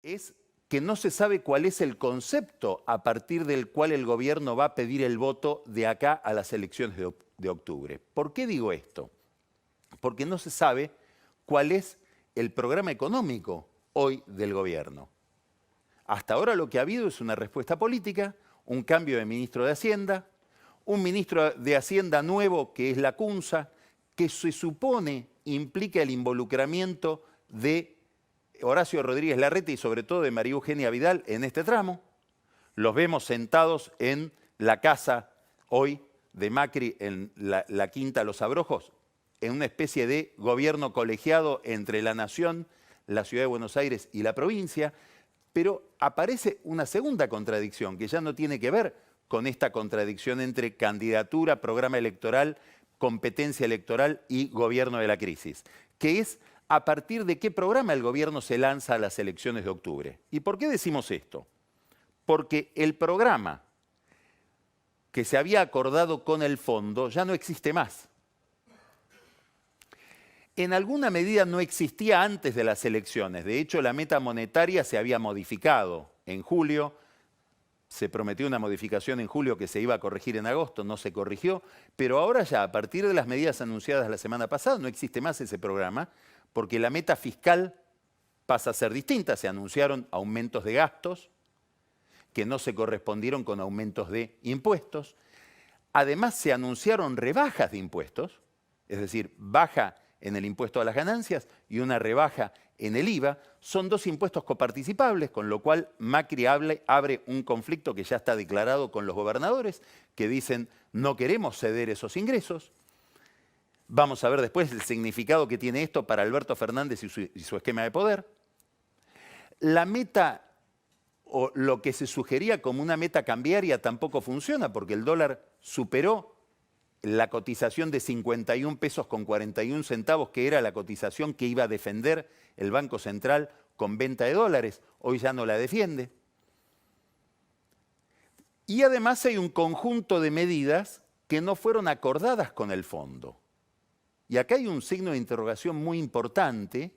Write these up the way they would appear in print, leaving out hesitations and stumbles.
es que no se sabe cuál es el concepto a partir del cual el gobierno va a pedir el voto de acá a las elecciones de octubre. ¿Por qué digo esto? Porque no se sabe cuál es el programa económico hoy del gobierno. Hasta ahora lo que ha habido es una respuesta política, un cambio de ministro de Hacienda, un ministro de Hacienda nuevo que es Lacunza, que se supone implica el involucramiento de Horacio Rodríguez Larreta y sobre todo de María Eugenia Vidal en este tramo. Los vemos sentados en la casa hoy de Macri en la Quinta Los Abrojos, en una especie de gobierno colegiado entre la Nación, la Ciudad de Buenos Aires y la provincia, pero aparece una segunda contradicción que ya no tiene que ver con esta contradicción entre candidatura, programa electoral, competencia electoral y gobierno de la crisis, que es a partir de qué programa el gobierno se lanza a las elecciones de octubre. ¿Y por qué decimos esto? Porque el programa que se había acordado con el fondo ya no existe más. En alguna medida no existía antes de las elecciones. De hecho, la meta monetaria se había modificado en julio. Se prometió una modificación en julio que se iba a corregir en agosto, no se corrigió. Pero ahora ya, a partir de las medidas anunciadas la semana pasada, no existe más ese programa, porque la meta fiscal pasa a ser distinta. Se anunciaron aumentos de gastos que no se correspondieron con aumentos de impuestos. Además, se anunciaron rebajas de impuestos, es decir, baja en el impuesto a las ganancias y una rebaja en el IVA. Son dos impuestos coparticipables, con lo cual Macri abre un conflicto que ya está declarado con los gobernadores, que dicen no queremos ceder esos ingresos. Vamos a ver después el significado que tiene esto para Alberto Fernández y su esquema de poder. La meta, o lo que se sugería como una meta cambiaria, tampoco funciona porque el dólar superó la cotización de 51 pesos con 41 centavos, que era la cotización que iba a defender el Banco Central con venta de dólares. Hoy ya no la defiende. Y además hay un conjunto de medidas que no fueron acordadas con el fondo. Y acá hay un signo de interrogación muy importante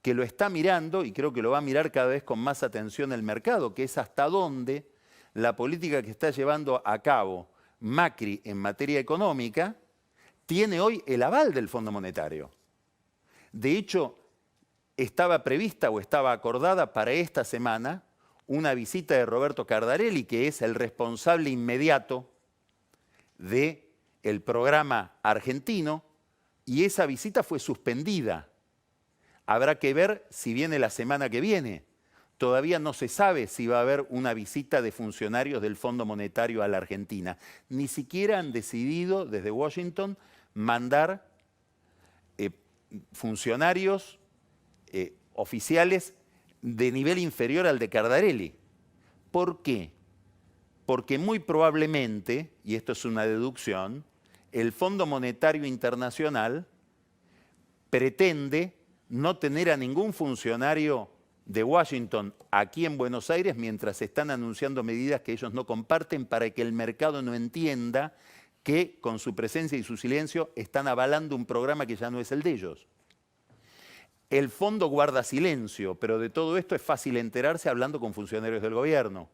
que lo está mirando, y creo que lo va a mirar cada vez con más atención el mercado, que es hasta dónde la política que está llevando a cabo Macri en materia económica tiene hoy el aval del Fondo Monetario. De hecho, estaba prevista o estaba acordada para esta semana una visita de Roberto Cardarelli, que es el responsable inmediato del programa argentino, y esa visita fue suspendida. Habrá que ver si viene la semana que viene. Todavía no se sabe si va a haber una visita de funcionarios del Fondo Monetario a la Argentina. Ni siquiera han decidido desde Washington mandar funcionarios oficiales de nivel inferior al de Cardarelli. ¿Por qué? Porque muy probablemente, y esto es una deducción, el Fondo Monetario Internacional pretende no tener a ningún funcionario de Washington aquí en Buenos Aires mientras están anunciando medidas que ellos no comparten, para que el mercado no entienda que con su presencia y su silencio están avalando un programa que ya no es el de ellos. El fondo guarda silencio, pero de todo esto es fácil enterarse hablando con funcionarios del gobierno,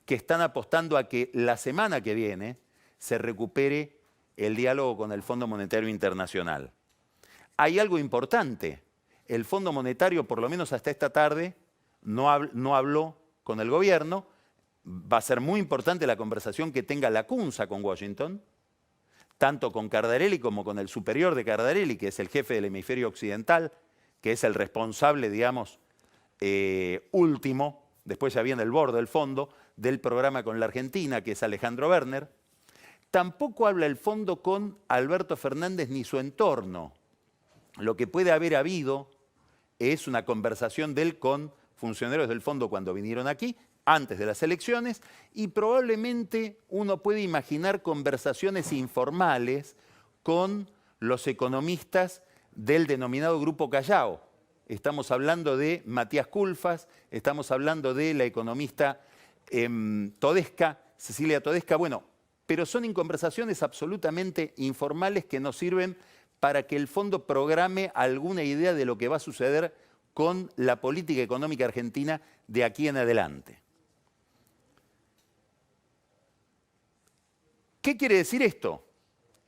que están apostando a que la semana que viene se recupere el diálogo con el Fondo Monetario Internacional. Hay algo importante. El Fondo Monetario, por lo menos hasta esta tarde, no habló con el gobierno. Va a ser muy importante la conversación que tenga Lacunza con Washington, tanto con Cardarelli como con el superior de Cardarelli, que es el jefe del hemisferio occidental, que es el responsable, digamos, último, después ya viene el board del fondo, del programa con la Argentina, que es Alejandro Werner. Tampoco habla el fondo con Alberto Fernández ni su entorno. Lo que puede haber habido es una conversación de él con funcionarios del fondo cuando vinieron aquí, antes de las elecciones, y probablemente uno puede imaginar conversaciones informales con los economistas del denominado Grupo Callao. Estamos hablando de Matías Culfas, estamos hablando de la economista Todesca, Cecilia Todesca, bueno, pero son conversaciones absolutamente informales que nos sirven para que el fondo programe alguna idea de lo que va a suceder con la política económica argentina de aquí en adelante. ¿Qué quiere decir esto?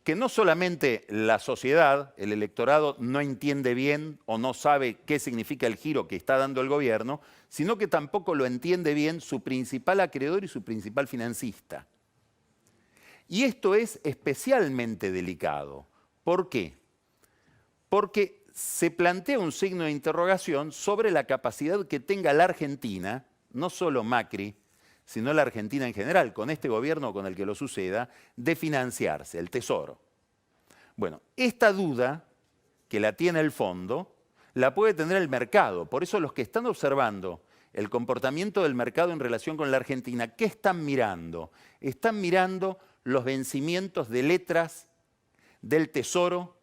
Que no solamente la sociedad, el electorado, no entiende bien o no sabe qué significa el giro que está dando el gobierno, sino que tampoco lo entiende bien su principal acreedor y su principal financista. Y esto es especialmente delicado. ¿Por qué? Porque se plantea un signo de interrogación sobre la capacidad que tenga la Argentina, no solo Macri, sino la Argentina en general, con este gobierno o con el que lo suceda, de financiarse, el Tesoro. Bueno, esta duda, que la tiene el fondo, la puede tener el mercado. Por eso los que están observando el comportamiento del mercado en relación con la Argentina, ¿qué están mirando? Están mirando los vencimientos de letras del Tesoro,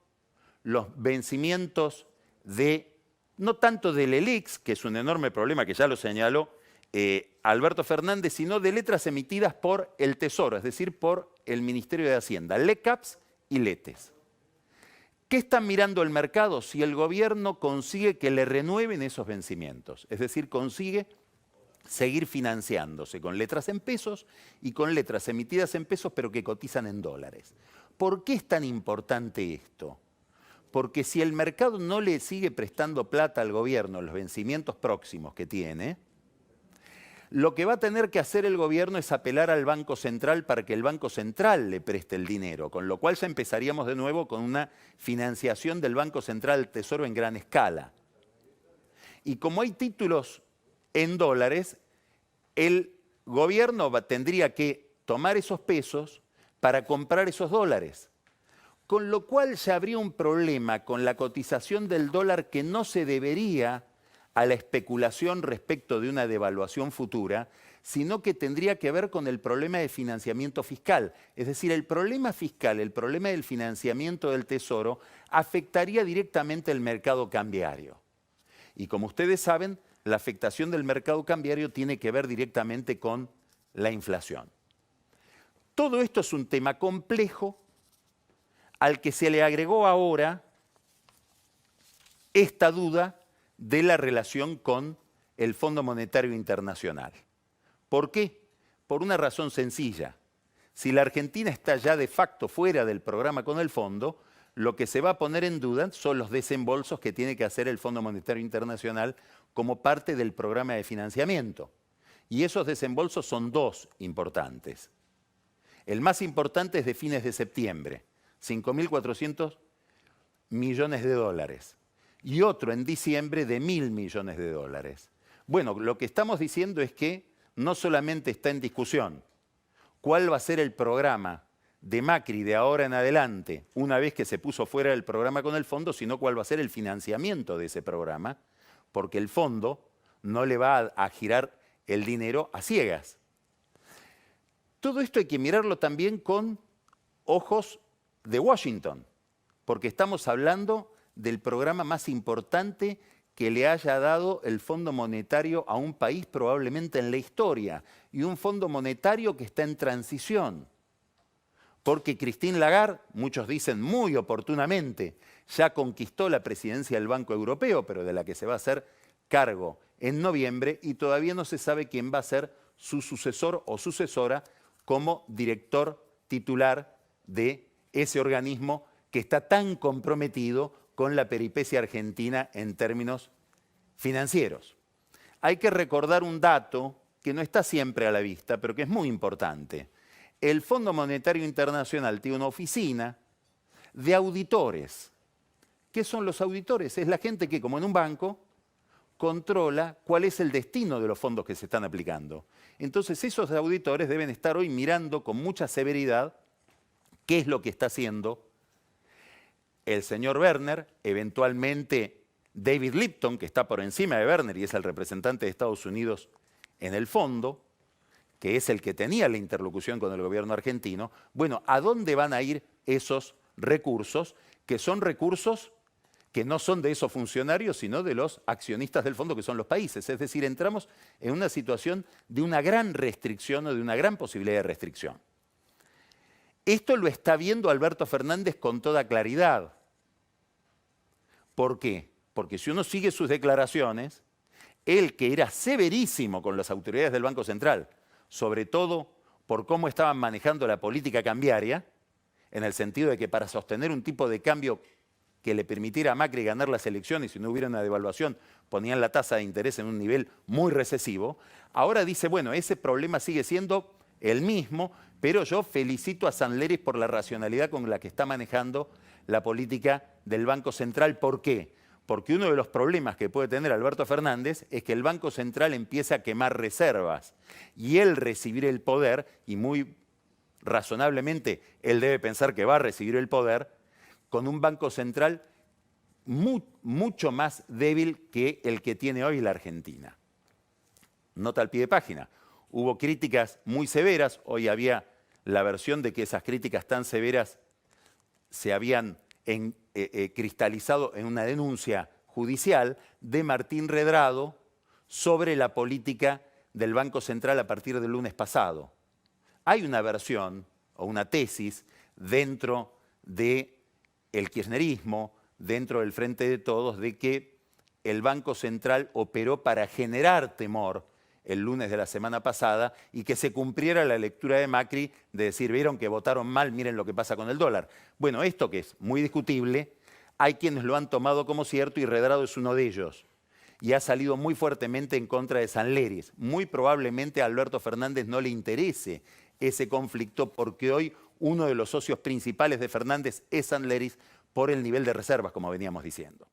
los vencimientos de, no tanto del ELIX, que es un enorme problema que ya lo señaló Alberto Fernández, sino de letras emitidas por el Tesoro, es decir, por el Ministerio de Hacienda, LECAPS y LETES. ¿Qué están mirando el mercado? Si el gobierno consigue que le renueven esos vencimientos, es decir, consigue seguir financiándose con letras en pesos y con letras emitidas en pesos pero que cotizan en dólares. ¿Por qué es tan importante esto? Porque si el mercado no le sigue prestando plata al gobierno en los vencimientos próximos que tiene, lo que va a tener que hacer el gobierno es apelar al Banco Central para que el Banco Central le preste el dinero, con lo cual ya empezaríamos de nuevo con una financiación del Banco Central del Tesoro en gran escala. Y como hay títulos en dólares, el gobierno tendría que tomar esos pesos para comprar esos dólares. Con lo cual ya habría un problema con la cotización del dólar que no se debería a la especulación respecto de una devaluación futura, sino que tendría que ver con el problema de financiamiento fiscal. Es decir, el problema fiscal, el problema del financiamiento del Tesoro, afectaría directamente el mercado cambiario. Y como ustedes saben, la afectación del mercado cambiario tiene que ver directamente con la inflación. Todo esto es un tema complejo al que se le agregó ahora esta duda de la relación con el Fondo Monetario Internacional. ¿Por qué? Por una razón sencilla. Si la Argentina está ya de facto fuera del programa con el fondo, lo que se va a poner en duda son los desembolsos que tiene que hacer el Fondo Monetario Internacional como parte del programa de financiamiento. Y esos desembolsos son dos importantes. El más importante es de fines de septiembre, 5.400 millones de dólares. Y otro en diciembre de 1.000 millones de dólares. Bueno, lo que estamos diciendo es que no solamente está en discusión cuál va a ser el programa de Macri de ahora en adelante, una vez que se puso fuera del programa con el fondo, sino cuál va a ser el financiamiento de ese programa, porque el fondo no le va a girar el dinero a ciegas. Todo esto hay que mirarlo también con ojos de Washington, porque estamos hablando del programa más importante que le haya dado el Fondo Monetario a un país probablemente en la historia, y un Fondo Monetario que está en transición. Porque Christine Lagarde, muchos dicen muy oportunamente, ya conquistó la presidencia del Banco Europeo, pero de la que se va a hacer cargo en noviembre, y todavía no se sabe quién va a ser su sucesor o sucesora como director titular de ese organismo que está tan comprometido con la peripecia argentina en términos financieros. Hay que recordar un dato que no está siempre a la vista, pero que es muy importante. El Fondo Monetario Internacional tiene una oficina de auditores. ¿Qué son los auditores? Es la gente que, como en un banco, controla cuál es el destino de los fondos que se están aplicando. Entonces, esos auditores deben estar hoy mirando con mucha severidad qué es lo que está haciendo el señor Werner, eventualmente David Lipton, que está por encima de Werner y es el representante de Estados Unidos en el fondo, que es el que tenía la interlocución con el gobierno argentino. Bueno, ¿a dónde van a ir esos recursos? Que son recursos que no son de esos funcionarios, sino de los accionistas del fondo, que son los países. Es decir, entramos en una situación de una gran restricción o de una gran posibilidad de restricción. Esto lo está viendo Alberto Fernández con toda claridad. ¿Por qué? porque si uno sigue sus declaraciones, él que era severísimo con las autoridades del Banco Central, sobre todo por cómo estaban manejando la política cambiaria, en el sentido de que para sostener un tipo de cambio que le permitiera a Macri ganar las elecciones y no hubiera una devaluación, ponían la tasa de interés en un nivel muy recesivo, ahora dice, bueno, ese problema sigue siendo el mismo, pero yo felicito a Sanleris por la racionalidad con la que está manejando la política del Banco Central. ¿Por qué? Porque uno de los problemas que puede tener Alberto Fernández es que el Banco Central empieza a quemar reservas y él recibir el poder, y muy razonablemente él debe pensar que va a recibir el poder, con un Banco Central mucho más débil que el que tiene hoy la Argentina. Nota al pie de página. Hubo críticas muy severas, hoy había la versión de que esas críticas tan severas se habían cristalizado en una denuncia judicial de Martín Redrado sobre la política del Banco Central a partir del lunes pasado. Hay una versión o una tesis dentro del kirchnerismo, dentro del Frente de Todos, de que el Banco Central operó para generar temor el lunes de la semana pasada y que se cumpliera la lectura de Macri de decir, vieron que votaron mal, miren lo que pasa con el dólar. Bueno, esto que es muy discutible, hay quienes lo han tomado como cierto y Redrado es uno de ellos. Y ha salido muy fuertemente en contra de Sanleris. Muy probablemente a Alberto Fernández no le interese ese conflicto porque hoy uno de los socios principales de Fernández es Sanleris por el nivel de reservas, como veníamos diciendo.